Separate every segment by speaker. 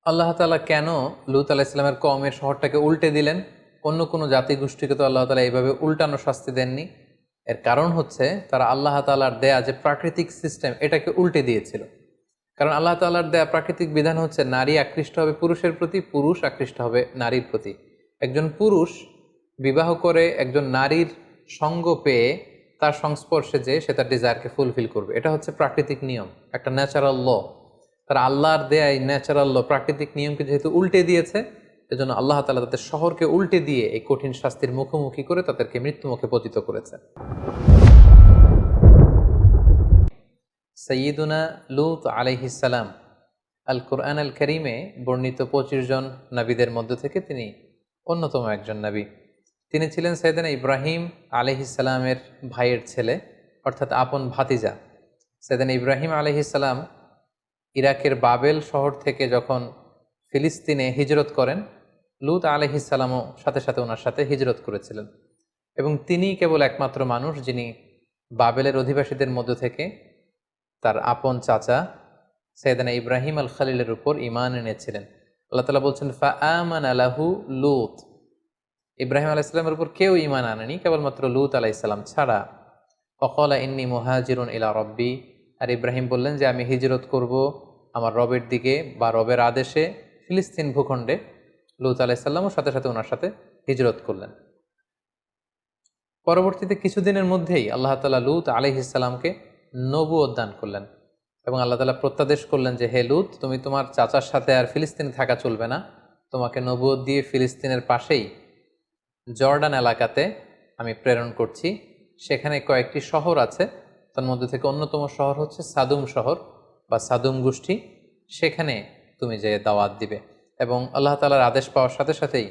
Speaker 1: আল্লাহ তাআলা কেন লূত আলাইহিস সালামের কওমের শহরটাকে উল্টে দিলেন? অন্য কোনো জাতিগোষ্ঠীকে তো আল্লাহ তাআলা এইভাবে উল্টানো শাস্তি দেননি। এর কারণ হচ্ছে তারা আল্লাহ তাআলার দেয়া যে প্রাকৃতিক সিস্টেম এটাকে উল্টে দিয়েছিল। কারণ আল্লাহ তাআলার দেয়া প্রাকৃতিক বিধান হচ্ছে নারী আকৃষ্ট হবে পুরুষের প্রতি, পুরুষ আকৃষ্ট হবে নারীর প্রতি। একজন পুরুষ বিবাহ করে একজন নারীর সঙ্গ পেয়ে তার সংস্পর্শে যেয়ে সে তার ডিজায়ারকে ফুলফিল করবে। এটা হচ্ছে প্রাকৃতিক নিয়ম, একটা ন্যাচারাল ল। তারা আল্লাহর দেয়া এই ন্যাচারাল ল, প্রাকৃতিক নিয়মকে যেহেতু উল্টে দিয়েছে, এজন্য আল্লাহ তাআলা তাদের শহরকে উল্টে দিয়ে এই কঠিন শাস্তির মুখোমুখি করে তাদেরকে মৃত্যুমুখে পতিত করেছে। সৈয়দুনা লূত আলাইহিস সালাম আল কুরআন আল করিমে বর্ণিত 25 জন নবীদের মধ্য থেকে তিনি অন্যতম একজন নবী। তিনি ছিলেন সৈয়দনা ইব্রাহিম আলাইহিস সালামের ভাইয়ের ছেলে, অর্থাৎ আপন ভাতিজা। সৈয়দনা ইব্রাহিম আলাইহিস সালাম ইরাকের বাবেল শহর থেকে যখন ফিলিস্তিনে হিজরত করেন, লূত আলাইহিস সালামও সাথে সাথে ওনার সাথে হিজরত করেছিলেন। এবং তিনি কেবল একমাত্র মানুষ যিনি বাবেলের অধিবাসীদের মধ্য থেকে তার আপন চাচা সৈয়দনা ইব্রাহিম আল খালিলের উপর ঈমান এনেছিলেন। আল্লাহ তাআলা বলছেন ফাআমানা লাহু লূত। ইব্রাহিম আলাইহিস সালামের উপর কেউ ঈমান আনেনি, কেবলমাত্র লূত আলাইহিস সালাম ছাড়া। ফাকালা ইন্নী মুহাজিরুন ইলা রব্বি। আর ইব্রাহিম বললেন যে আমি হিজরত করব আমার রবের দিকে বা রবের আদেশে ফিলিস্তিন ভূখণ্ডে। লূত আলাইহিস সালামও সাথে সাথে ওনার সাথে হিজরত করলেন। পরবর্তীতে কিছুদিনের মধ্যেই আল্লাহ তাআলা লূত আলাইহিস সালামকে নবুয়ত দান করলেন এবং আল্লাহ তাআলা প্রত্যাদেশ করলেন যে হে লূত, তুমি তোমার চাচার সাথে আর ফিলিস্তিনে থাকা চলবে না, তোমাকে নবুয়ত দিয়ে ফিলিস্তিনের পাশেই জর্ডান এলাকাতে আমি প্রেরণ করছি। সেখানে কয়েকটি শহর আছে, তার মধ্যে থেকে অন্যতম শহর হচ্ছে সাদুম শহর বা সাদুম গোষ্ঠী। সেখানে তুমি যে দাওয়াত দিবে। এবং আল্লাহ তাআলার আদেশ পাওয়ার সাথে সাথেই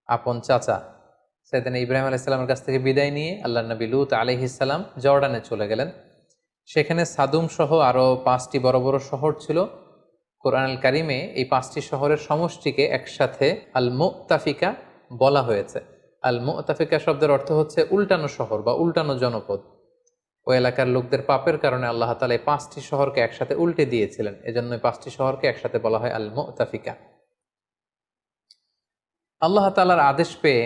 Speaker 1: আপন চাচা সৈয়দনা ইব্রাহিম আলাইহিস সালামের কাছ থেকে বিদায় নিয়ে আল্লাহর নবী লূত আলাইহিস সালাম জর্ডানে চলে গেলেন। সেখানে সাদুম সহ আরও 5টি বড় বড় শহর ছিল। কোরআনুল কারিমে এই 5টি শহরের সমষ্টিকে একসাথে আল মুতাফিকা বলা হয়েছে। আল মুতাফিকা শব্দের অর্থ হচ্ছে উল্টানো শহর বা উল্টানো জনপদ। ওই এলাকার লোকদের পাপের কারণে আল্লাহ তাআলা এই 5টি শহরকে একসাথে উল্টে দিয়েছিলেন, এজন্য 5টি শহরকে একসাথে বলা হয় আল মুতাফিকা। আল্লাহ তাআলার আদেশ পেয়ে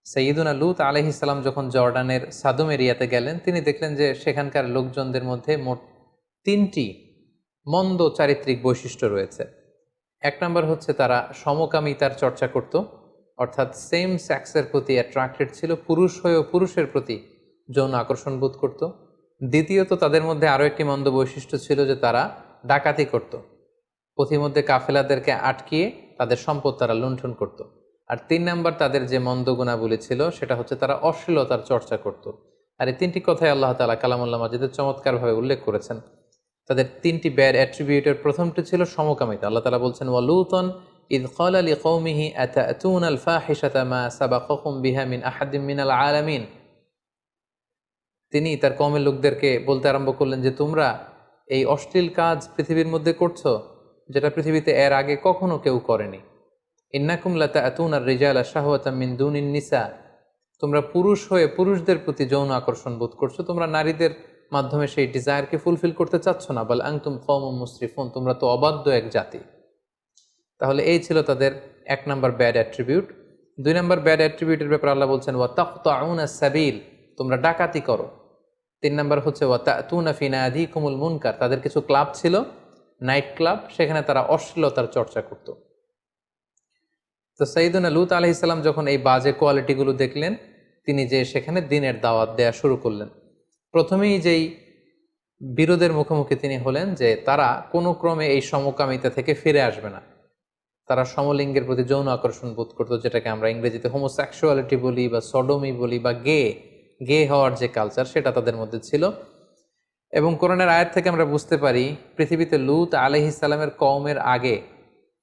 Speaker 1: সৈয়দুনা লূত আলাইহিস সালাম যখন জর্ডানের সাদুম এরিয়াতে গেলেন, তিনি দেখলেন যে সেখানকার লোকজনদের মধ্যে মোট 3টি মন্দ চারিত্রিক বৈশিষ্ট্য রয়েছে। এক নম্বর হচ্ছে তারা সমকামিতার চর্চা করত, অর্থাৎ সেম সেক্সের প্রতি অ্যাট্রাক্টেড ছিল, পুরুষ হয়েও পুরুষের প্রতি যৌন আকর্ষণ বোধ করত। দ্বিতীয়ত তাদের মধ্যে আরও একটি মন্দ বৈশিষ্ট্য ছিল যে তারা ডাকাতি করত, পথিমধ্যে কাফেলাদেরকে আটকিয়ে তাদের সম্পদ তারা লুণ্ঠন করত। আর 3 নাম্বার তাদের যে মন্দ গুণাবলী ছিল সেটা হচ্ছে তারা অশ্লীলতার চর্চা করত। আর এই 3টি কথাই আল্লাহ তাআলা কালামুল্লাহ মাজিদে চমৎকারভাবে উল্লেখ করেছেন। তাদের 3টি ব্যাড অ্যাট্রিবিউটের প্রথমটি ছিল সমকামিতা। আল্লাহ তাআলা বলছেন ওয়ালুতন ইয ক্বালা লিকওমিহি আতাতুনাল ফাহিশাতা মা সাবাকাকুম বিহা মিন আহাদিম মিনাল আলামিন। তিনি তার কওমের লোকদেরকে বলতে আরম্ভ করলেন যে তোমরা এই অশ্লীল কাজ পৃথিবীর মধ্যে করছো যেটা পৃথিবীতে এর আগে কখনো কেউ করেনি। ইন্নাকুম লাতাতুনার রিজালা শাহওয়াতাম মিন দুনিন নিসা। তোমরা পুরুষ হয়ে পুরুষদের প্রতি যৌন আকর্ষণ বোধ করছো, তোমরা নারীদের মাধ্যমে সেই ডিজায়ারকে ফুলফিল করতে চাচ্ছ না। বাল আনতুম কওমুম মুসরিফুন, তোমরা তো অবাধ্য এক জাতি। তাহলে এই ছিল তাদের 1 number bad attribute. 2 number bad অ্যাট্রিবিউটের ব্যাপারে আল্লাহ বলছেন ওয়া তাকতাউনা সাবিল, তোমরা ডাকাতি করো। 3 নাম্বার হচ্ছে ওয়া তাতুনা ফি নাদিকুমুল মুনকার, তাদের কিছু ক্লাব ছিল, নাইট ক্লাব, সেখানে তারা অশ্লীলতার চর্চা করত। তো সৈয়দনা লূত আলাইহিস সালাম যখন এই বাজে কোয়ালিটিগুলো দেখলেন, তিনি যে সেখানে দ্বীনের দাওয়াত দেয়া শুরু করলেন। প্রথমেই যেই বিরোধের মুখোমুখি তিনি হলেন যে তারা কোনো ক্রমে এই সমকামিতা থেকে ফিরে আসবে না। তারা সমলিঙ্গের প্রতি যৌন আকর্ষণ বোধ করতো, যেটাকে আমরা ইংরেজিতে হোমোসেক্সুয়ালিটি বলি বা সডোমি বলি বা গে হওয়ার যে কালচার সেটা তাদের মধ্যে ছিল। এবং কোরআনের আয়াত থেকে আমরা বুঝতে পারি পৃথিবীতে লূত আলাইহিস সালামের কওমের আগে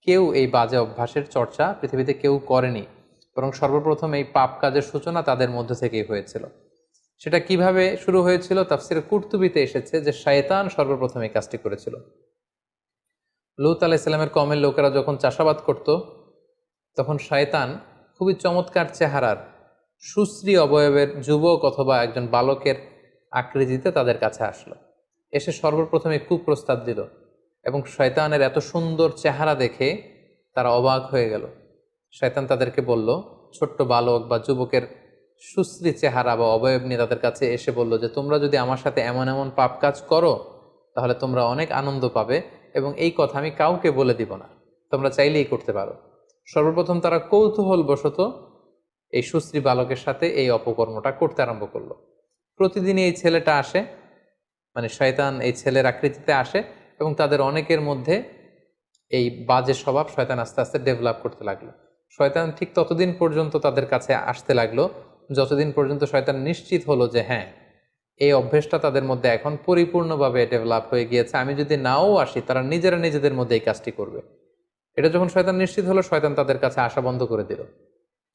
Speaker 1: কেউ এই বাজে অভ্যাসের চর্চা পৃথিবীতে কেউ করেনি, বরং সর্বপ্রথম এই পাপ কাজের সূচনা তাদের মধ্য থেকেই হয়েছিল। সেটা কিভাবে শুরু হয়েছিল তাফসিরে কুরতুবিতে এসেছে যে শয়তান সর্বপ্রথম এই কাজটি করেছিল। লূত আলাইহিস সালামের কওমের লোকেরা যখন চাষাবাদ করত, তখন শয়তান খুবই চমৎকার চেহারার সুশ্রী অবয়বের যুবক অথবা একজন বালকের আকৃতিতে তাদের কাছে আসলো। এসে সর্বপ্রথমে কুপ্রস্তাব দিল এবং শয়তানের এত সুন্দর চেহারা দেখে তারা অবাক হয়ে গেল। শয়তান তাদেরকে বলল, ছোট্ট বালক বা যুবকের সুশ্রী চেহারা বা অবয়ব নিয়ে তাদের কাছে এসে বলল যে তোমরা যদি আমার সাথে এমন এমন পাপ কাজ করো তাহলে তোমরা অনেক আনন্দ পাবে, এবং এই কথা আমি কাউকে বলে দিব না, তোমরা চাইলেই করতে পারো। সর্বপ্রথম তারা কৌতূহলবশত এই সুশ্রী বালকের সাথে এই অপকর্মটা করতে আরম্ভ করলো। প্রতিদিনই এই ছেলেটা আসে, মানে শয়তান এই ছেলের আকৃতিতে আসে, এবং তাদের অনেকের মধ্যে এই বাজে স্বভাব শয়তান আস্তে আস্তে ডেভেলপ করতে লাগলো। শয়তান ঠিক ততদিন পর্যন্ত তাদের কাছে আসতে লাগলো যতদিন পর্যন্ত শয়তান নিশ্চিত হলো যে হ্যাঁ, এই অভ্যেসটা তাদের মধ্যে এখন পরিপূর্ণভাবে ডেভেলপ হয়ে গিয়েছে, আমি যদি নাও আসি তারা নিজেরা নিজেদের মধ্যে এই কাজটি করবে। এটা যখন শয়তান নিশ্চিত হলো, শয়তান তাদের কাছে আসা বন্ধ করে দিল।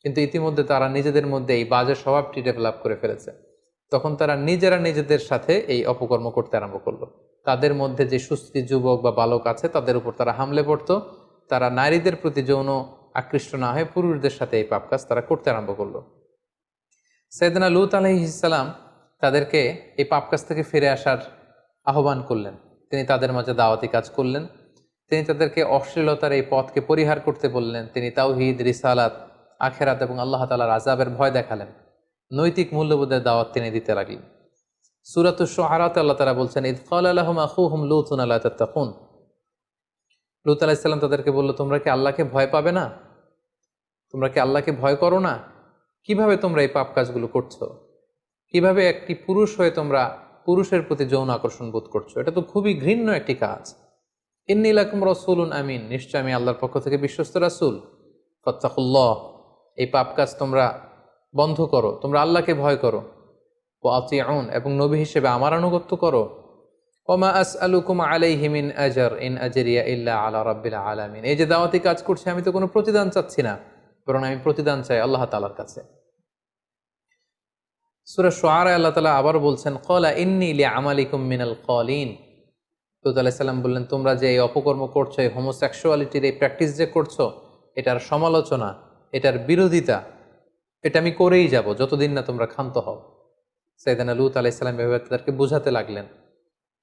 Speaker 1: কিন্তু ইতিমধ্যে তারা নিজেদের মধ্যে এই বাজে স্বভাবটি ডেভেলপ করে ফেলেছে। তখন তারা নিজেরা নিজেদের সাথে এই অপকর্ম করতে আরম্ভ করলো। তাদের মধ্যে যে সুস্থি যুবক বা বালক আছে তাদের উপর তারা হামলে পড়তো। তারা নারীদের প্রতি যৌন আকৃষ্ট না হয়ে পুরুষদের সাথে এই পাপ কাজ তারা করতে আরম্ভ করলো। সাইয়েদনা লূত আলাইহিস সালাম তাদেরকে এই পাপ কাজ থেকে ফিরে আসার আহ্বান করলেন। তিনি তাদের মাঝে দাওয়াতি কাজ করলেন। তিনি তাদেরকে অশ্লীলতার এই পথকে পরিহার করতে বললেন। তিনি তাওহীদ, রিসালাত, আখেরাত এবং আল্লাহ তাআলার আযাবের ভয় দেখালেন। নৈতিক মূল্যবোধের দাওয়াত তিনি দিতে লাগলেন। সূরাতুশ শুআরাতে আল্লাহ তাআলা বলছেন, ইয ক্বালা লাহুম আখুহুম লূতুন আলা তাত্তাকুন। লূত আলাইহিস সালাম তাদেরকে বলল, তোমরা কি আল্লাহকে ভয় পাবে না? তোমরা কি আল্লাহকে ভয় করো না? কিভাবে তোমরা এই পাপ কাজগুলো করছো? কিভাবে একটি পুরুষ হয়ে তোমরা পুরুষের প্রতি যৌন আকর্ষণ বোধ করছো? এটা তো খুবই ঘৃণ্য একটি কাজ। ইন্নী লাকুম রাসূলুন আমিন, নিশ্চয় আমি আল্লাহর পক্ষ থেকে বিশ্বস্ত রাসূল। ফাত্তাকুল্লাহ, এই পাপ কাজ তোমরা বন্ধ করো, তোমরা আল্লাহকে ভয় করো। ওয়া আতিউন, এবং নবী হিসেবে আমার আনুগত্য করো। ওমা আসআলুকুম আলাইহি মিন আজর ইন আজরিয়া ইল্লা আলা রাব্বিল আলামিন। এই যে দাওয়াতি কাজ করছি, আমি তো কোনো প্রতিদান চাচ্ছি না, বরং আমি প্রতিদান চাই আল্লাহ তাআলার কাছে। সূরা শুআরা আল্লাহ তাআলা আবার বলছেন, ক্বালা ইন্নী লিআমালিকুম মিনাল ক্বালিন। লূত আলাইহিস সালাম বললেন, তোমরা যে এই অপকর্ম করছো, এই হোমোসেক্সুয়ালিটির এই প্র্যাকটিস যে করছো, এটার সমালোচনা, এটার বিরোধিতা, এটা আমি করেই যাব যতদিন না তোমরা ক্ষান্ত হও। সাইয়েদনা লূত আলাইহিস সালাম এভাবে তাদেরকে বুঝাতে লাগলেন,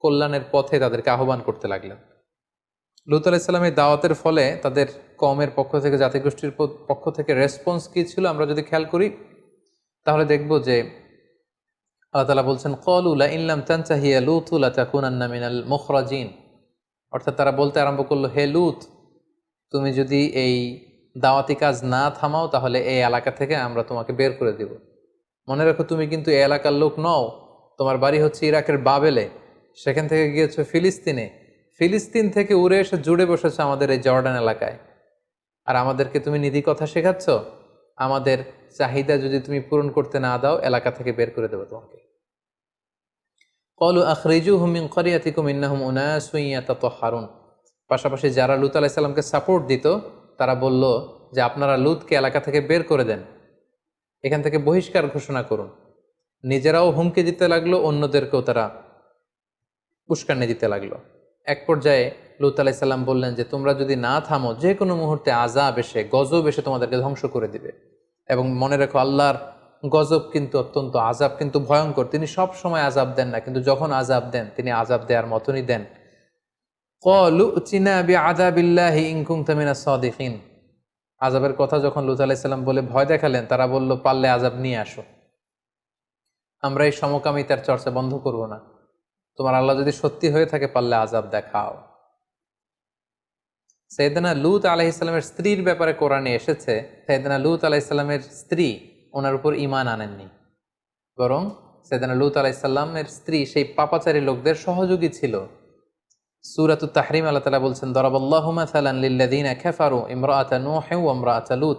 Speaker 1: কল্যাণের পথে তাদেরকে আহ্বান করতে লাগলেন। লূত আলাইহিস সালামের দাওয়াতের ফলে তাদের কওমের পক্ষ থেকে, জাতিগোষ্ঠীর পক্ষ থেকে রেসপন্স কী ছিল আমরা যদি খেয়াল করি তাহলে দেখব যে আল্লাহ তাআলা বলছেন, ক্বালু লা ইন লাম তানতাহি ইয়া লূতু লাতাকুনান্না মিনাল মুখরাজিন। অর্থাৎ তারা বলতে আরম্ভ করলো, হে লূত, তুমি যদি এই দাওয়াতি কাজ না থামাও তাহলে এই এলাকা থেকে আমরা তোমাকে বের করে দেব। মনে রাখো, তুমি কিন্তু এই এলাকার লোক নও, তোমার বাড়ি হচ্ছে ইরাকের বাবেলে, সেখান থেকে গিয়েছো ফিলিস্তিনে, ফিলিস্তিন থেকে উড়ে এসে জুড়ে বসেছো আমাদের এই জর্ডান এলাকায়, আর আমাদেরকে তুমি নীতি কথা শেখাচ্ছ। আমাদের চাহিদা যদি তুমি পূরণ করতে না দাও, এলাকা থেকে বের করে দেবো তোমাকে। ক্বালু আখরিজুহুম মিন ক্বরিয়াতিকুম ইন্নাহুম উনাসুন ইয়াতাতাহহারুন। পাশাপাশি যারা লূত আলাইহিস সালামকে সাপোর্ট দিত তারা বলল যে আপনারা লূতকে এলাকা থেকে বের করে দেন, এখান থেকে বহিষ্কার ঘোষণা করুন। নিজেরাও হুমকি দিতে লাগলো, অন্যদেরকেও তারা উস্কানি দিতে লাগলো। এক পর্যায়ে লূত আলাইহিস সালাম বললেন যে তোমরা যদি না থামো, যে কোনো মুহূর্তে আযাব এসে, গজব এসে তোমাদেরকে ধ্বংস করে দিবে। এবং মনে রেখো, আল্লাহর গজব কিন্তু অত্যন্ত, আযাব কিন্তু ভয়ঙ্কর। তিনি সব সময় আযাব দেন না, কিন্তু যখন আযাব দেন তিনি আযাব দেওয়ার মতনই দেন। ক্বালু উতিনা বিআযাবিল্লাহি ইন কুনতা মিনাস সাদিকিন। আযাবের কথা যখন লূত আলাইহিস সালাম বলে ভয় দেখালেন, তারা বলল, পারলে আযাব নিয়ে আসো, আমরা এই সমকামিতার চর্চা বন্ধ করব না, তোমার আল্লাহ যদি সত্যি হয়ে থাকে পারলে আযাব দেখাও। সাইয়েদনা লূত আলাইহিস সালামের স্ত্রীর ব্যাপারে কোরআনে এসেছে, সাইয়েদনা লূত আলাইহিস সালামের স্ত্রী ওনার উপর ঈমান আনেননি, বরং সাইয়েদনা লূত আলাইহিস সালামের স্ত্রী সেই পাপাচারী লোকদের সহযোগী ছিল। সূরাতুত তাহরিম আল্লাহ তাআলা বলছেন, দরাবাল্লাহু মাসালান লিল্লাযিনা কাফারু ইমরাআতা নূহ ওয়া ইমরাআতা লূত।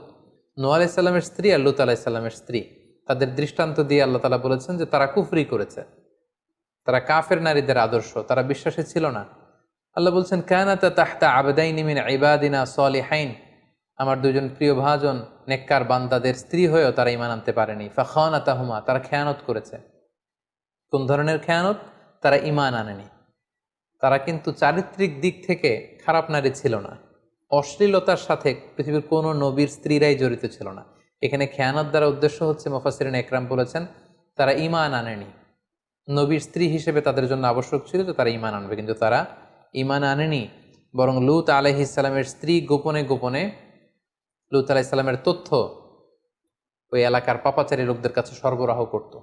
Speaker 1: নূহ আলাইহিস সালামের স্ত্রী আর লূত আলাইহিস সালামের স্ত্রী, তাদের দৃষ্টান্ত দিয়ে আল্লাহ তাআলা বলেছেন যে তারা কুফরি করেছে, তারা কাফের নারীদের আদর্শ, তারা বিশ্বাসী ছিল না। আল্লাহ বলছেন, কানাতা তাহতা আবদাইনি মিন ইবাদিনা সালিহাইন। আমার দুজন প্রিয় ভাজন নেককার বান্দাদের স্ত্রী হয়েও তারা ঈমান আনতে পারেনি। ফাখানাতাহুমা, তারা খেয়ানত করেছে। কোন ধরনের খেয়ানত? তারা ঈমান আনেনি। তারা কিন্তু চারিত্রিক দিক থেকে খারাপ নারী ছিল না, অশ্লীলতার সাথে পৃথিবীর কোনো নবীর স্ত্রীরাই জড়িত ছিল না। এখানে খেয়ানত দ্বারা উদ্দেশ্য হচ্ছে, মুফাসসিরিন একরাম বলেছেন, তারা ঈমান আনেনি। নবীর স্ত্রী হিসেবে তাদের জন্য আবশ্যক ছিল যে তারা ঈমান আনবে, কিন্তু তারা ঈমান আনেনি, বরং লূত আলাইহিস সালামের স্ত্রী গোপনে গোপনে লূত আলাইহিস সালামের তথ্য ওই এলাকার পাপাচারী লোকদের কাছে সরবরাহ করত।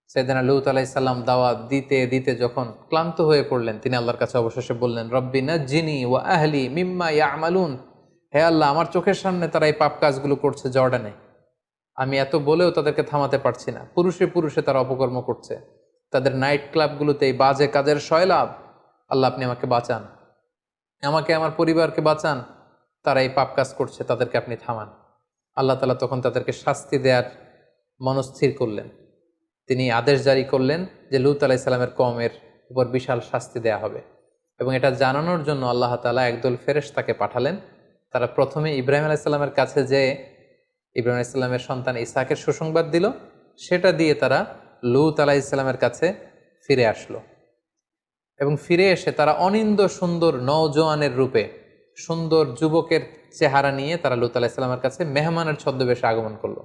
Speaker 1: সাইয়েদনা লূত আলাইহিস সালাম দাওয়াত দিতে দিতে যখন ক্লান্ত হয়ে পড়লেন, তিনি আল্লাহর কাছে অবশেষে বললেন, রব্বি নাজ্জিনি ওয়া আহলি মিম্মা ইয়ামালুন, হে আল্লাহ, আমার চোখের সামনে তারা এই পাপ কাজগুলো করছে জর্ডানে, আমি এত বলেও তাদেরকে থামাতে পারছি না। পুরুষে পুরুষে তারা অপকর্ম করছে, তাদের নাইট ক্লাবগুলোতে এই বাজে কাজের সয়লাভ। আল্লাহ, আপনি আমাকে বাঁচান, আমাকে আমার পরিবারকে বাঁচান, তারা এই পাপ কাজ করছে, তাদেরকে আপনি থামান। আল্লাহ তাআলা তখন তাদেরকে শাস্তি দেওয়ার মনস্থির করলেন। তিনি আদেশ জারি করলেন যে লূত আলাইহিস সালামের কওমের উপর বিশাল শাস্তি দেয়া হবে, এবং এটা জানানোর জন্য আল্লাহ তাআলা একদল ফেরেশতাকে পাঠালেন। তারা প্রথমে ইব্রাহিম আলাইহিস সালামের কাছে যে ইব্রাহিম আলাইহিস সালামের সন্তান ইসহাকের সুসংবাদ দিল, সেটা দিয়ে তারা লূত আলাইহিস সালামের কাছে ফিরে আসলো, এবং ফিরে এসে তারা অনিন্দ্য সুন্দর নওজোয়ানের রূপে, সুন্দর যুবকের চেহারা নিয়ে তারা লূত আলাইহিস সালামের কাছে মেহমানের ছদ্মবেশে আগমন করলো।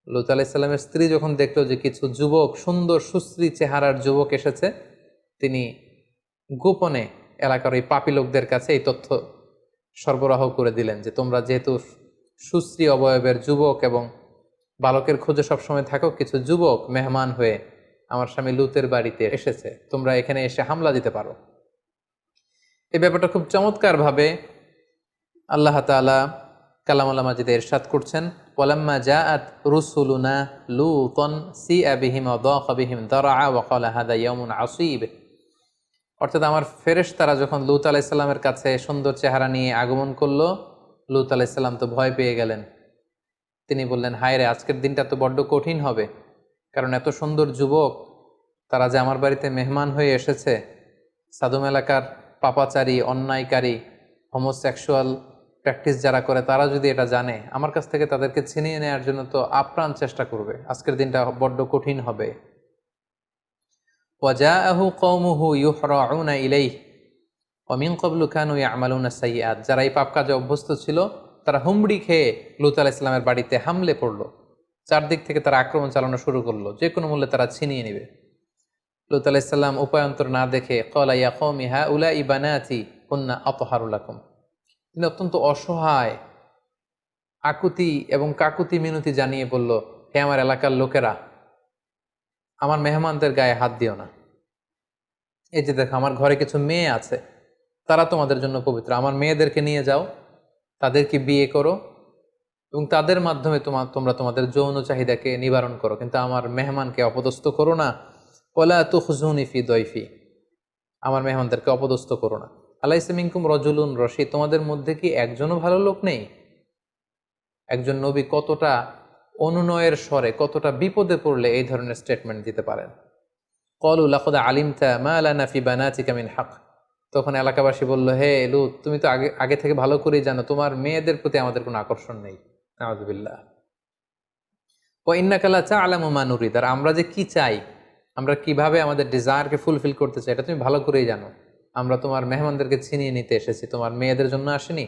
Speaker 1: লূত আলাইহিস সালামের স্ত্রী যখন দেখলো যে কিছু যুবক, সুন্দর সুশ্রী চেহারার যুবক এসেছে, তিনি গোপনে এলাকার ওই পাপী লোকদের কাছে এই তথ্য সরবরাহ করে দিলেন যে তোমরা যেহেতু সুশ্রী অবয়বের যুবক এবং বালকের খোঁজে সবসময় থাকো, কিছু যুবক মেহমান হয়ে আমার স্বামী লূতের বাড়িতে এসেছে, তোমরা এখানে এসে হামলা দিতে পারো। এই ব্যাপারটা খুব চমৎকারভাবে আল্লাহ তাআলা কালামুল্লাহ মাজিদে ইরশাদ করছেন, ওয়ালাম্মা জাআত রুসুলুনা লূতন সিআ বিহিম ওয়া দাqa বিহিম দারআ ওয়া ক্বালা হাদা ইয়াউমুন আসীব। অর্থাৎ আমার ফেরেশতারা যখন লূত আলাইহিস সালামের কাছে সুন্দর চেহারা নিয়ে আগমন করলো, লূত আলাইহিস সালাম তো ভয় পেয়ে গেলেন। তিনি বললেন, হায় রে, আজকের দিনটা তো বড্ড কঠিন হবে, কারণ এত সুন্দর যুবক তারা যে আমার বাড়িতে মেহমান হয়ে এসেছে, সাদুম এলাকার পাপাচারী, অন্যায়কারী, হোমোসেক্সুয়াল প্র্যাকটিস যারা করে, তারা যদি এটা জানে, আমার কাছ থেকে তাদেরকে ছিনিয়ে নেওয়ার জন্য তো আপ্রাণ চেষ্টা করবে। আজকের দিনটা বড্ড কঠিন হবে। ওয়াজাআহু কওমুহু ইউহরাউনা ইলাইহি ওয়া মিন ক্বাবলু কানু ইয়ামালুনা সাইয়্যাত। যারা এই পাপ কাজে অভ্যস্ত ছিল, তারা হুমড়ি খেয়ে লূত আলাইহিস সালামের বাড়িতে হামলে পড়লো। চারদিক থেকে তারা আক্রমণ চালানো শুরু করলো, যে কোনো মূল্যে তারা ছিনিয়ে নেবে। লূত আলাইহিস সালাম উপায়ন্তর না দেখে ক্বালা ইয়া কওমি হাউলাই বানাতি কুন্না আতহারু লাকুম, তিনি অত্যন্ত অসহায়, আকুতি এবং কাকুতি মিনতি জানিয়ে বলল, হে আমার এলাকার লোকেরা, আমার মেহমানদের গায়ে হাত দিও না। এই যে দেখো, আমার ঘরে কিছু মেয়ে আছে, তারা তোমাদের জন্য পবিত্র, আমার মেয়েদেরকে নিয়ে যাও, তাদেরকে বিয়ে করো, এবং তাদের মাধ্যমে তোমরা তোমাদের যৌন চাহিদাকে নিবারণ করো, কিন্তু আমার মেহমানকে অপদস্থ করো না। ওয়ালা তুখজুনি ফি দয়ফি, আমার মেহমানদেরকে অপদস্থ করো না। আলাইসা মিনকুম রজুলুন রশিদ, তোমাদের মধ্যে কি একজনও ভালো লোক নেই? একজন নবী কতটা অনুনয়ের স্বরে, কতটা বিপদে পড়লে এই ধরনের স্টেটমেন্ট দিতে পারেন। ক্বালু লাকাদ আলিমতা মা লানা ফি বানাতিকা মিন হক, তখন এলাকাবাসী বলল, হে লূত, তুমি তো আগে থেকে ভালো করেই জানো তোমার মেয়েদের প্রতি আমাদের কোনো আকর্ষণ নেই। নাউযুবিল্লাহ। ওয়া ইন্নাকা লা তা'লামু মা নুরিদ, আর আমরা যে কি চাই, আমরা কিভাবে আমাদের ডিজায়ারকে ফুলফিল করতে চাই, এটা তুমি ভালো করেই জানো। আমরা তোমার মেহমানদেরকে ছিনিয়ে নিতে এসেছি, তোমার মেয়েদের জন্য আসেনি।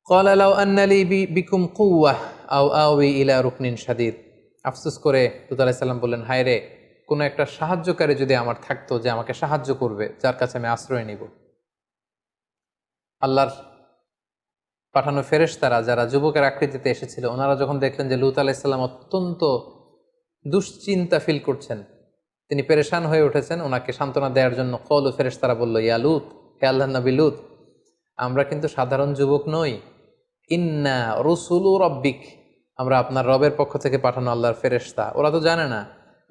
Speaker 1: ক্বালা লাউ আন্না লি বিকুম কুওয়াহ আও আওয়ি ইলা রুকনিন শাদীদ, আফসোস করে লূত আলাইহিস সালাম বললেন, হায় রে, কোনো একটা সাহায্যকারী যদি আমার থাকতো যে আমাকে সাহায্য করবে, যার কাছে আমি আশ্রয় নিব। আল্লাহর পাঠানো ফেরেশতারা যারা যুবকের আকৃতিতে এসেছিল, ওনারা যখন দেখলেন যে লূত আলাইহিস সালাম অত্যন্ত দুশ্চিন্তা ফিল করছেন, তিনি পেরেশান হয়ে উঠেছেন, ওনাকে সান্ত্বনা দেওয়ার জন্য ক্বালু, ফেরেশতারা বলল, ইয়া লূত, হে আল্লাহর নবী লূত, আমরা কিন্তু সাধারণ যুবক নই, ইন্না রুসুলু রব্বিক, আমরা আপনার রবের পক্ষ থেকে পাঠানো আল্লাহর ফেরেশতা। ওরা তো জানে না,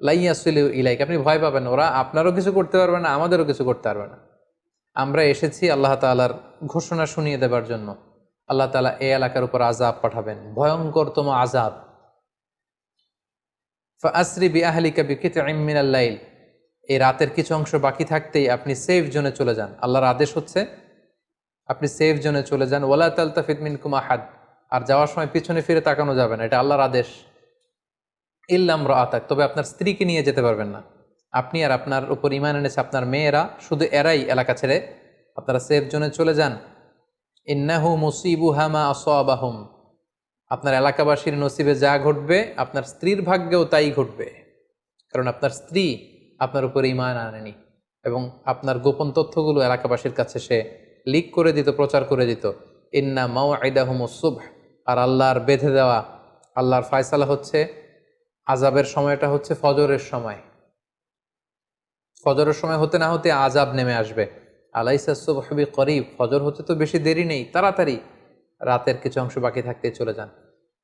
Speaker 1: লাইয়াসিলু ইলাইক, আপনি ভয় পাবেন, ওরা আপনারও কিছু করতে পারবে না, আমাদেরও কিছু করতে পারবে না। আমরা এসেছি আল্লাহ তাআলার ঘোষণা শুনিয়ে দেবার জন্য। আল্লাহ তাআলা এই এলাকার উপর আযাব পাঠাবেন, ভয়ঙ্করতম আযাব। ফাআসরি বিআহলিকা বিকিতইম মিনাল লাইল, এই রাতের কিছু অংশ বাকি থাকতেই আপনি সেফ জোনে চলে যান। আল্লাহর আদেশ হচ্ছে আপনি সেফ জোনে চলে যান। ওয়ালা তালতাফিত মিনকুম আহাদ, আর যাওয়ার সময় পিছনে ফিরে তাকানো যাবে না, এটা আল্লাহর আদেশ। ইল্লা ইমরাআতাক, তবে আপনার স্ত্রীকে নিয়ে যেতে পারবেন না। আপনি আর আপনার উপর ঈমান এনেছে আপনার মেয়েরা, শুধু এরাই এলাকা ছেড়ে আপনারা সেফ জোনে চলে যান। ইন্নাহু মুসিবুহা মা আসাবাহুম, আপনার এলাকাবাসীর নসিবে যা ঘটবে আপনার স্ত্রীর ভাগ্যেও তাই ঘটবে, কারণ আপনার স্ত্রী আপনার উপর ঈমান আনেনি। এবং আপনার গোপন তথ্যগুলো এলাকাবাসীর কাছে সে লিক করে দিত, প্রচার করে দিত। ইন্না মাওইদাহুমুস সুবহ, আর আল্লাহর বেঁধে দেওয়া, আল্লাহর ফায়সালা হচ্ছে, আজাবের সময়টা হচ্ছে ফজরের সময়। ফজরের সময় হতে না হতে আজাব নেমে আসবে। আলাইসা সুবহু বিকরিব, ফজর হতে তো বেশি দেরি নেই, তাড়াতাড়ি রাতের কিছু অংশ বাকি থাকতেই চলে যান।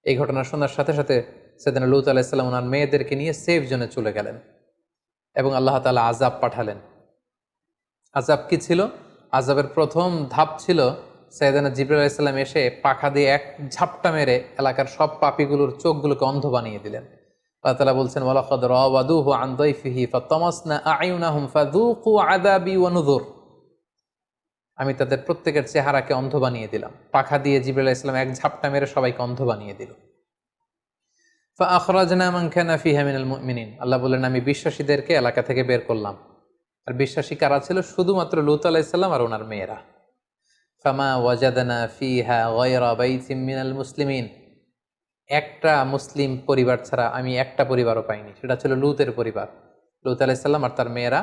Speaker 1: এই ঘটনা শোনার সাথে সাথে সেদিনা লূত আলাইহিস সালাম ওনার মেয়েদেরকে নিয়ে সেফ জোনে চলে গেলেন এবং আল্লাহ তাআলা আজাব পাঠালেন। আজাব কি ছিল? আজাবের প্রথম ধাপ ছিল সাইয়েদনা জিবরাইল আলাইহিস সালাম এসে পাখা দিয়ে এক ঝাপটা মেরে এলাকার সব পাপীগুলোর চোখগুলোকে অন্ধ বানিয়ে দিলেন। আল্লাহ তাআলা বলছেন, ওয়ালাকাদ রাওয়াদুহু আন দাইফিহি ফাতামাসনা আ'ইউনাহুম ফাযুকু আযাবি ওয়া নুযুর। আমি তাদের প্রত্যেকের চেহারাকে অন্ধ বানিয়ে দিলাম। পাখা দিয়ে জিবরাইল আলাইহিস সালাম এক ঝাপটা মেরে সবাইকে অন্ধ বানিয়ে দিল। ফাআখরাজনা মান কানা ফিহা মিনাল মুমিনিন, আল্লাহ বললেন আমি বিশ্বাসীদেরকে এলাকা থেকে বের করলাম। আর বিশ্বাসী কারা ছিল? শুধুমাত্র লূত আলাইহিস সালাম আর ওনার মেয়েরা। ফামা ওয়াজাদনা ফিহা গায়রা বাইতিম মিনাল মুসলিমিন, একটা মুসলিম পরিবার ছাড়া আমি একটা পরিবারও পাইনি, সেটা ছিল লূতের পরিবার। লূত আলাইহিস সালাম আর তার মেয়েরা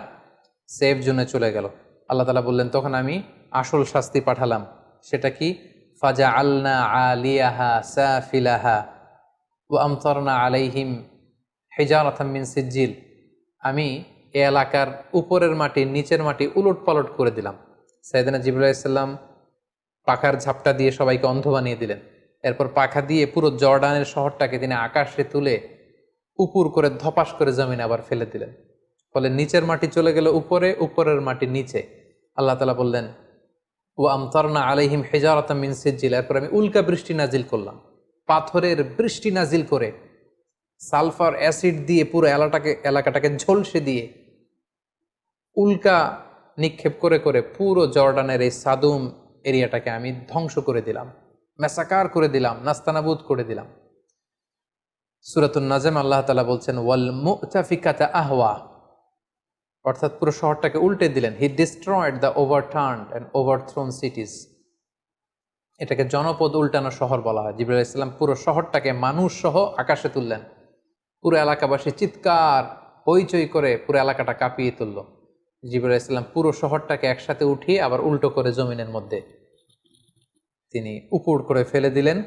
Speaker 1: সেফ জোনে চলে গেল। আল্লাহ তাআলা বললেন তখন আমি আসল শাস্তি পাঠালাম। সেটা কি? ফাজআলনা আলিয়াহা সাফিলাহা ওয়া আমতারনা আলাইহিম হিজারাতাম মিন সিজ্জিল, আমি এ এলাকার উপরের মাটি নিচের মাটি উলট পালট করে দিলাম। সাইয়েদনা জিবরাইল আলাইহিস সালাম পাখার ঝাপটা দিয়ে সবাইকে অন্ধ বানিয়ে দিলেন। এরপর পাখা দিয়ে পুরো জর্ডানের শহরটাকে তিনি আকাশে তুলে উপুর করে ধপাস করে জমিনে আবার ফেলে দিলেন। ফলে নিচের মাটি চলে গেল উপরে, উপরের মাটি নিচে। আল্লাহ তাআলা বললেন ওয়া আমতারনা আলাইহিম হিজারাতাম মিন সিজ্জিল, এরপর আমি উল্কা বৃষ্টি নাজিল করলাম, পাথরের বৃষ্টি নাজিল করে সালফার অ্যাসিড দিয়ে পুরো এলাকাটাকে ঝলসে দিয়ে উল্কা নিক্ষেপ করে করে পুরো জর্ডানের এই সাদুম এরিয়াটাকে আমি ধ্বংস করে দিলাম, ম্যাসাকার করে দিলাম, নাস্তানাবুদ করে দিলাম। সূরাতুন নাজম আল্লাহ তাআলা বলছেন ওয়াল মুতাফিকাতা আহওয়া, অর্থাৎ পুরো শহরটাকে উল্টে দিলেন। হি ডিস্ট্রয়েড দ্য ওভারটার্নড অ্যান্ড ওভারথ্রোন সিটিজ, এটাকে জনপদ উল্টানো শহর বলা হয়। জিবরাইল আলাইহিস সালাম পুরো শহরটাকে মানুষ সহ আকাশে তুললেন। পুরো এলাকাবাসী চিৎকার হইচই করে পুরো এলাকাটা কাঁপিয়ে তুলল। জিবরাইল আলাইহিস সালাম পুরো শহরটাকে একসাথে উঠিয়ে আবার উল্টো করে জমিনের মধ্যে তিনি উপুড় করে ফেলে দিলেন।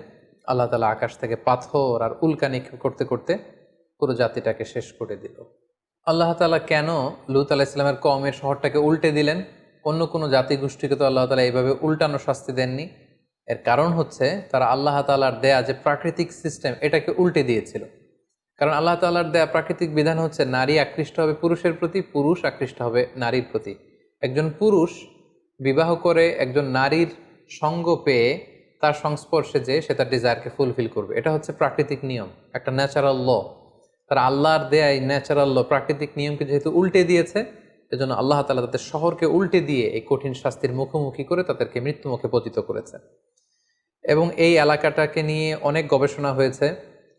Speaker 1: আল্লাহ তাআলা আকাশ থেকে পাথর আর উল্কা নিক্ষেপ করতে করতে পুরো জাতিটাকে শেষ করে দিল। আল্লাহ তাআলা কেন লূত আলাইহিস সালামের কওমের শহরটাকে উল্টে দিলেন? অন্য কোনো জাতিগোষ্ঠীকে তো আল্লাহ তাআলা এইভাবে উল্টানো শাস্তি দেননি। এর কারণ হচ্ছে তারা আল্লাহ তাআলার দেয়া যে প্রাকৃতিক সিস্টেম এটাকে উল্টে দিয়েছিল। কারণ আল্লাহ তাআলার দেয়া প্রাকৃতিক বিধান হচ্ছে নারী আকৃষ্ট হবে পুরুষের প্রতি, পুরুষ আকৃষ্ট হবে নারীর প্রতি। একজন পুরুষ বিবাহ করে একজন নারীর সঙ্গ পেয়ে তার সংস্পর্শে যে সে তার ডিজায়ারকে ফুলফিল করবে, এটা হচ্ছে প্রাকৃতিক নিয়ম, একটা ন্যাচারাল ল। তারা আল্লাহর দেয়া এই ন্যাচারাল ল, প্রাকৃতিক নিয়মকে যেহেতু উল্টে দিয়েছে, এজন্য আল্লাহ তাআলা তাদের শহরকে উল্টে দিয়ে এই কঠিন শাস্তির মুখোমুখি করে তাদেরকে মৃত্যুমুখে পতিত করেছে। এবং এই এলাকাটাকে নিয়ে অনেক গবেষণা হয়েছে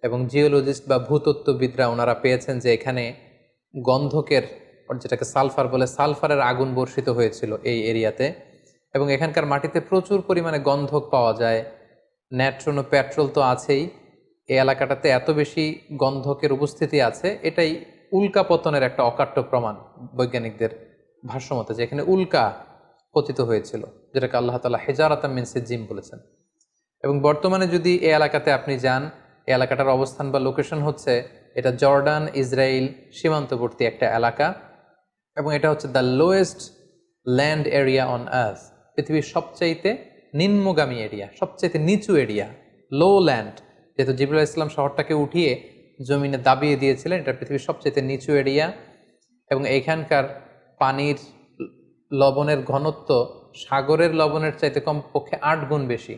Speaker 1: এবং জিওলজিস্ট বা ভূতত্ত্ববিদরা ওনারা পেয়েছেন যে এখানে গন্ধকের, যেটাকে সালফার বলে, সালফারের আগুন বর্ষিত হয়েছিল এই এরিয়াতে। এবং এখানকার মাটিতে প্রচুর পরিমাণে গন্ধক পাওয়া যায়। ন্যাট্রন ও পেট্রোল তো আছেই, এই এলাকাটাতে এত বেশি গন্ধকের উপস্থিতি আছে, এটাই উল্কা পতনের একটা অকাট্য প্রমাণ বৈজ্ঞানিকদের ভাষ্যমতে, যে এখানে উল্কা পতিত হয়েছিল, যেটাকে আল্লাহ তাআলা হিজারাতাম মিন সিজ্জিল বলেছেন। এবং বর্তমানে যদি এই এলাকাতে আপনি যান, এই এলাকাটার অবস্থান বা লোকেশন হচ্ছে, এটা জর্ডান ইসরায়েল সীমান্তবর্তী একটা এলাকা এবং এটা হচ্ছে the lowest land area on earth, পৃথিবীর সবচাইতে নিম্নগামী এরিয়া, সবচাইতে নিচু এরিয়া, লো ল্যান্ড। যেহেতু জিবরাইল আলাইহিস সালাম শহরটাকে উঠিয়ে জমিনে দাবিয়ে দিয়েছিলেন, এটা পৃথিবীর সবচাইতে নিচু এরিয়া। এবং এইখানকার পানির লবণের ঘনত্ব সাগরের লবণের চাইতে কমপক্ষে 8 গুণ বেশি।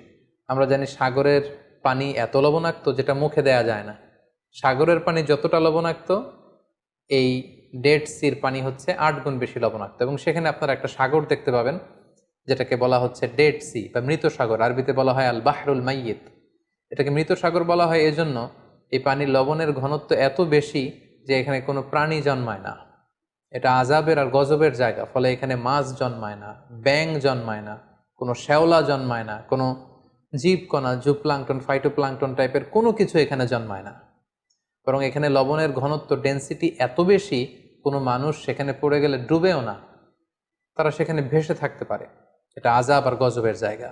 Speaker 1: আমরা জানি সাগরের পানি এত লবণাক্ত যেটা মুখে দেয়া যায় না। সাগরের পানি যতটা লবণাক্ত, এই ডেড সির পানি হচ্ছে 8 গুণ বেশি লবণাক্ত। এবং সেখানে আপনারা একটা সাগর দেখতে পাবেন যেটাকে বলা হচ্ছে ডেড সি বা মৃত সাগর, আরবিতে বলা হয় আল বাহরুল মাইয়িত। এটাকে মৃত সাগর বলা হয় এজন্য এই পানির লবণের ঘনত্ব এত বেশি যে এখানে কোনো প্রাণী জন্মায় না। এটা আযাবের আর গজবের জায়গা, ফলে এখানে মাছ জন্মায় না, ব্যাং জন্মায় না, কোনো শ্যাওলা জন্মায় না, কোনো জীবকণা, জুপ্লাঙ্কটন, ফাইটোপ্লাঙ্কটন টাইপের কোনো কিছু এখানে জন্মায় না। বরং এখানে লবণের ঘনত্ব, ডেন্সিটি এত বেশি, কোনো মানুষ সেখানে পড়ে গেলে ডুবেও না, তারা সেখানে ভেসে থাকতে পারে। এটা আযাব আর গজবের জায়গা।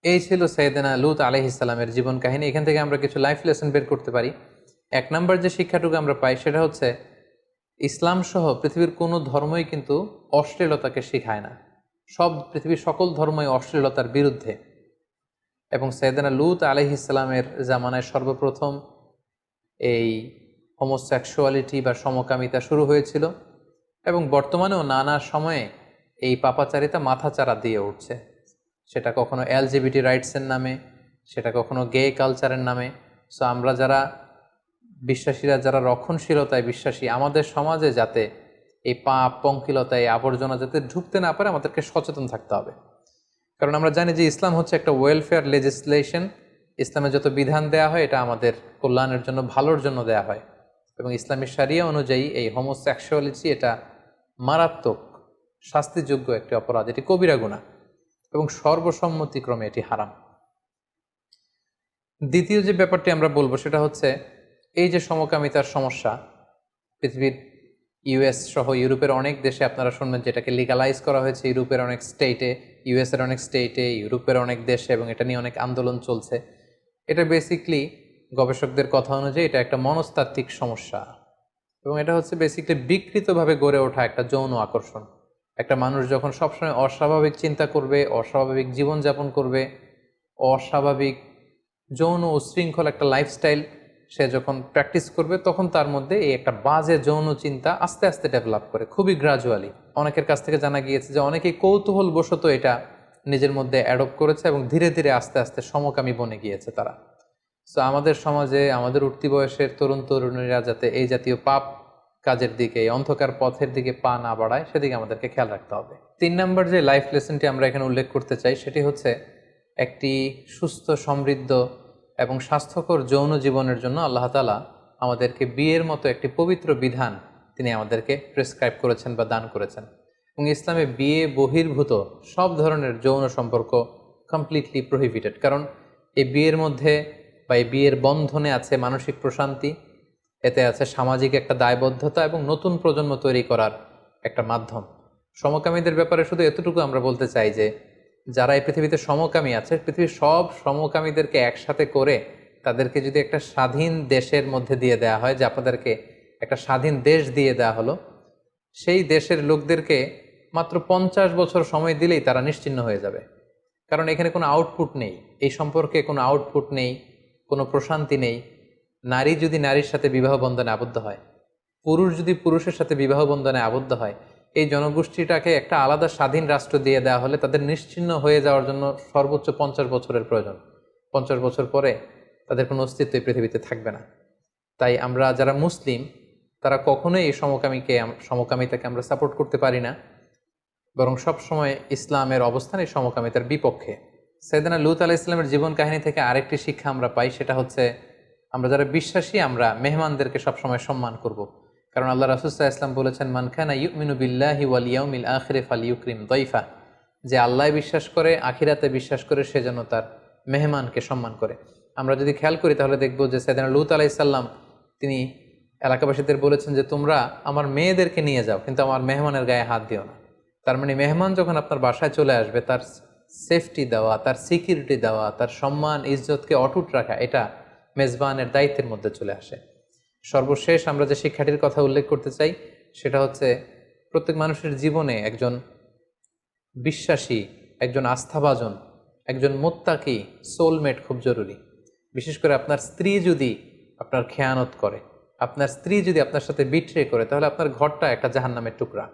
Speaker 1: এই ছিল সাইয়েদনা লূত আলাইহিস সালামের জীবন কাহিনী। এখান থেকে আমরা কিছু লাইফ লেসন বের করতে পারি। এক নম্বর যে শিক্ষাটুকু আমরা পাই সেটা হচ্ছে ইসলাম সহ পৃথিবীর কোনো ধর্মই কিন্তু অশ্লীলতাকে শেখায় না। পৃথিবীর সকল ধর্মই অশ্লীলতার বিরুদ্ধে। এবং সাইয়েদনা লূত আলাইহিস সালামের জামানায় সর্বপ্রথম এই হোমোসেক্সুয়ালিটি বা সমকামিতা শুরু হয়েছিল এবং বর্তমানেও নানা সময়ে এই পাপাচারিতা মাথাচাড়া দিয়ে উঠছে। সেটা কখনো এলজিবিটি রাইটসের নামে, সেটা কখনো গে কালচারের নামে। সো আমরা যারা বিশ্বাসীরা, যারা রক্ষণশীলতায় বিশ্বাসী, আমাদের সমাজে যাতে এই পাপ পঙ্কিলতা, এই আবর্জনা যাতে ঢুকতে না পারে, আমাদেরকে সচেতন থাকতে হবে। কারণ আমরা জানি যে ইসলাম হচ্ছে একটা ওয়েলফেয়ার লেজিসলেশন। ইসলামে যত বিধান দেয়া হয় এটা আমাদের কল্যাণের জন্য, ভালোর জন্য দেয়া হয়। এবং ইসলামী শরিয়া অনুযায়ী এই হোমোসেক্সুয়ালিটি এটা মারাত্মক শাস্তিযোগ্য একটি অপরাধ, এটি কবিরা গুনাহ এবং সর্বসম্মতিক্রমে এটি হারাম। দ্বিতীয় যে ব্যাপারটি আমরা বলবো সেটা হচ্ছে এই যে সমকামিতার সমস্যা, পৃথিবীর ইউএস সহ ইউরোপের অনেক দেশে আপনারা শুনবেন যেটাকে লিগালাইজ করা হয়েছে। ইউরোপের অনেক স্টেটে, ইউএসের অনেক স্টেটে, ইউরোপের অনেক দেশে, এবং এটা নিয়ে অনেক আন্দোলন চলছে। এটা বেসিকলি গবেষকদের কথা অনুযায়ী এটা একটা মনস্তাত্ত্বিক সমস্যা এবং এটা হচ্ছে বেসিকলি বিকৃতভাবে গড়ে ওঠা একটা যৌন আকর্ষণ। একটা মানুষ যখন সবসময় অস্বাভাবিক চিন্তা করবে, অস্বাভাবিক জীবনযাপন করবে, অস্বাভাবিক যৌন উশৃঙ্খল একটা লাইফস্টাইল সে যখন প্র্যাকটিস করবে, তখন তার মধ্যে এই একটা বাজে যৌন চিন্তা আস্তে আস্তে ডেভেলপ করে, খুবই গ্রাজুয়ালি। অনেকের কাছ থেকে জানা গিয়েছে যে অনেকেই কৌতূহলবশত এটা নিজের মধ্যে অ্যাডপ্ট করেছে এবং ধীরে ধীরে আস্তে আস্তে সমকামী বনে গিয়েছে তারা। সো আমাদের সমাজে আমাদের উঠতি বয়সের তরুণ তরুণীরা যাতে এই জাতীয় পাপ কাজের দিকে, এই অন্ধকার পথের দিকে পা না বাড়ায়, সেদিকে আমাদেরকে খেয়াল রাখতে হবে। 3 নম্বর যে লাইফ লেসনটি আমরা এখানে উল্লেখ করতে চাই সেটি হচ্ছে একটি সুস্থ, সমৃদ্ধ এবং স্বাস্থ্যকর যৌন জীবনের জন্য আল্লাহ তাআলা আমাদেরকে বিয়ের মতো একটি পবিত্র বিধান তিনি আমাদেরকে প্রেসক্রাইব করেছেন বা দান করেছেন। এবং ইসলামে বিয়ে বহির্ভূত সব ধরনের যৌন সম্পর্ক কমপ্লিটলি প্রহিবিটেড। কারণ এই বিয়ের মধ্যে বা এই বিয়ের বন্ধনে আছে মানসিক প্রশান্তি, এতে আছে সামাজিক একটা দায়বদ্ধতা এবং নতুন প্রজন্ম তৈরি করার একটা মাধ্যম। সমকামীদের ব্যাপারে শুধু এতটুকু আমরা বলতে চাই যে যারা এই পৃথিবীতে সমকামী আছে, পৃথিবীর সব সমকামীদেরকে একসাথে করে তাদেরকে যদি একটা স্বাধীন দেশের মধ্যে দিয়ে দেওয়া হয়, যে আপনাদেরকে একটা স্বাধীন দেশ দিয়ে দেওয়া হলো, সেই দেশের লোকদেরকে মাত্র 50 বছর সময় দিলেই তারা নিশ্চিহ্ন হয়ে যাবে। কারণ এখানে কোনো আউটপুট নেই, এই সম্পর্কে কোনো আউটপুট নেই, কোনো প্রশান্তি নেই। নারী যদি নারীর সাথে বিবাহ বন্ধনে আবদ্ধ হয়, পুরুষ যদি পুরুষের সাথে বিবাহ বন্ধনে আবদ্ধ হয়, এই জনগোষ্ঠীটাকে একটা আলাদা স্বাধীন রাষ্ট্র দিয়ে দেওয়া হলে তাদের নিশ্চিহ্ন হয়ে যাওয়ার জন্য সর্বোচ্চ 50 বছরের প্রয়োজন। 50 বছর পরে তাদের কোনো অস্তিত্ব এই পৃথিবীতে থাকবে না। তাই আমরা যারা মুসলিম তারা কখনোই এই সমকামিতাকে আমরা সাপোর্ট করতে পারি না, বরং সবসময় ইসলামের অবস্থান এই সমকামিতার বিপক্ষে। সাইয়েদনা লূত আলাইহিস সালামের জীবন কাহিনী থেকে আরেকটি শিক্ষা আমরা পাই, সেটা হচ্ছে আমরা যারা বিশ্বাসী আমরা মেহমানদেরকে সবসময় সম্মান করব। কারণ আল্লাহ রাসূল সাল্লাল্লাহু আলাইহি ওয়াসাল্লাম বলেছেন, মান কানা ইউমিনু বিল্লাহি ওয়াল ইয়াউমিল আখির ফালইউকরিম দাইফা, যে আল্লাহ বিশ্বাস করে, আখিরাতে বিশ্বাস করে, সে যেন তার মেহমানকে সম্মান করে। আমরা যদি খেয়াল করি তাহলে দেখব যে সাইয়েদনা লূত আলাইহিস সালাম তিনি এলাকাবাসীদের বলেছেন যে তোমরা আমার মেয়েদেরকে নিয়ে যাও, কিন্তু আমার মেহমানের গায়ে হাত দিও না। তার মানে মেহমান যখন আপনার বাসায় চলে আসবে, তার সেফটি দেওয়া, তার সিকিউরিটি দেওয়া, তার সম্মান ইজ্জতকে অটুট রাখা, এটা মেজবানের দায়িত্বের মধ্যে চলে আসে। সর্বশেষ আমরা যে শিক্ষাটির কথা উল্লেখ করতে চাই সেটা হচ্ছে প্রত্যেক মানুষের জীবনে একজন বিশ্বাসী, একজন আস্থাভাজন, একজন মুত্তাকি সোলমেট খুব জরুরি। বিশেষ করে আপনার স্ত্রী যদি আপনার খেয়ানত করে, আপনার স্ত্রী যদি আপনার সাথে বিট্রে করে, তাহলে আপনার ঘরটা একটা জাহান্নামের টুকরা।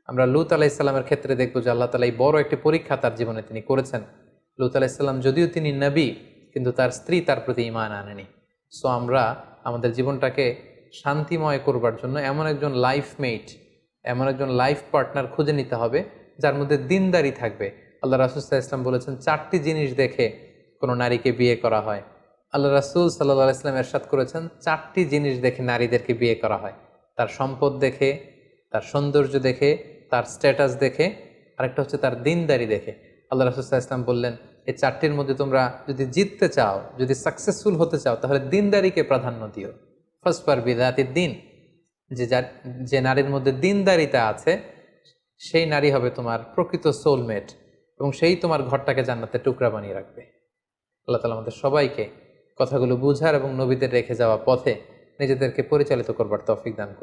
Speaker 1: আমরা লূত আলাইহিস সালামের ক্ষেত্রে দেখব যে আল্লাহ তাআলা এই বড় একটি পরীক্ষা তার জীবনে তিনি করেছেন। লূত আলাইহিস সালাম যদিও তিনি নবী, কিন্তু তার স্ত্রী তার প্রতি ঈমান আনেনি। সো আমরা আমাদের জীবনটাকে শান্তিময় করবার জন্য এমন একজন লাইফমেট, এমন একজন লাইফ পার্টনার খুঁজে নিতে হবে যার মধ্যে দিনদারি থাকবে। আল্লাহ রাসূল সাল্লাল্লাহু আলাইহি ওয়াসাল্লাম বলেছেন 4টি জিনিস দেখে কোনো নারীকে বিয়ে করা হয়। আল্লাহ রাসূল সাল্লাল্লাহু আলাইহি ওয়াসাল্লাম ইরশাদ করেছেন 4টি জিনিস দেখে নারীদেরকে বিয়ে করা হয়। তার সম্পদ দেখে, তার সৌন্দর্য দেখে, তার স্ট্যাটাস দেখে, আরেকটা হচ্ছে তার দিনদারি দেখে। আল্লাহ রাসূল সাল্লাল্লাহু আলাইহি ওয়াসাল্লাম বললেন এই 4টির মধ্যে তোমরা যদি জিততে চাও, যদি সাকসেসফুল হতে চাও, তাহলে দিনদারিকে প্রাধান্য দিও। ফাসফার বিযাতিদ দিন, যে নারীর মধ্যে দিনদারিতা আছে সেই নারী হবে তোমার প্রকৃত সোলমেট এবং সেই তোমার ঘরটাকে জান্নাতের টুকরা বানিয়ে রাখবে। আল্লাহ তাআলা আমাদের সবাইকে কথাগুলো বুঝার এবং নবীদের রেখে যাওয়া পথে নিজেদেরকে পরিচালিত করবার তৌফিক দান করুন।